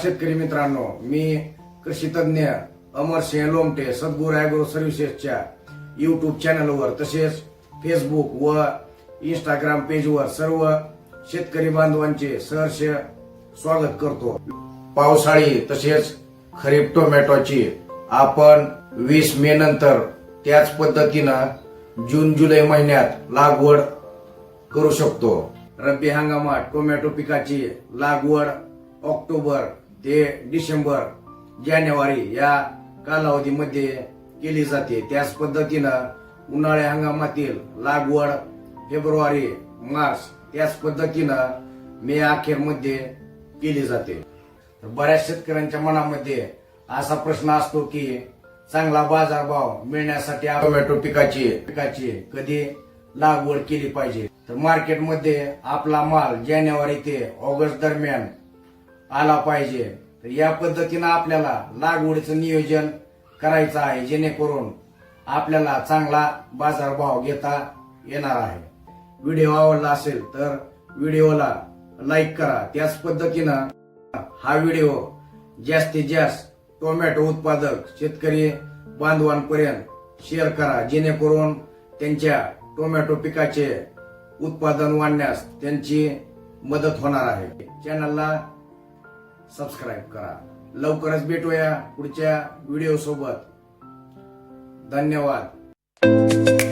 शेतकरी मित्रांनो, मी कृषी तज्ञ अमरसिंह लोमटे सद्गुरू ॲग्रो सर्व्हिसेसच्या युट्यूब चॅनलवर तसेच फेसबुक व इंस्टाग्राम पेजवर सर्व शेतकरी बांधवांचे सहर्ष स्वागत करतो। पावसाळी तसेच खरीप टोमॅटोची आपण 20 मे नंतर त्याच पद्धतीनं जून जुलै महिन्यात लागवड करू शकतो। रब्बी हंगामात टोमॅटो पिकाची लागवड ऑक्टोबर ते डिसेंबर जानेवारी या कालावधीमध्ये केली जाते। त्याच पद्धतीनं उन्हाळी हंगामातील लागवड फेब्रुवारी मार्च त्याच पद्धतीनं मे अखेरमध्ये केली जाते। बऱ्याच शेतकऱ्यांच्या मनामध्ये असा प्रश्न असतो की चांगला बाजारभाव मिळण्यासाठी टोमॅटो पिकाची कधी लागवड केली पाहिजे। तर मार्केटमध्ये आपला माल जानेवारी ते ऑगस्ट दरम्यान आला पाहिजे। तर या पद्धतीनं आपल्याला लागवडीचं नियोजन करायचं आहे, जेणेकरून आपल्याला चांगला बाजारभाव घेता येणार आहे। व्हिडिओ आवडला असेल तर व्हिडिओला लाईक करा। त्याच पद्धतीनं हा व्हिडिओ जास्तीत जास्त टोमॅटो उत्पादक शेतकरी बांधवांपर्यंत शेअर करा, जेणेकरून त्यांच्या टोमॅटो पिकाचे उत्पादन वाढण्यास त्यांची मदत होणार आहे। चॅनलला सबस्क्राईब करा। लवकरच भेटूया पुढच्या व्हिडिओ सोबत। धन्यवाद।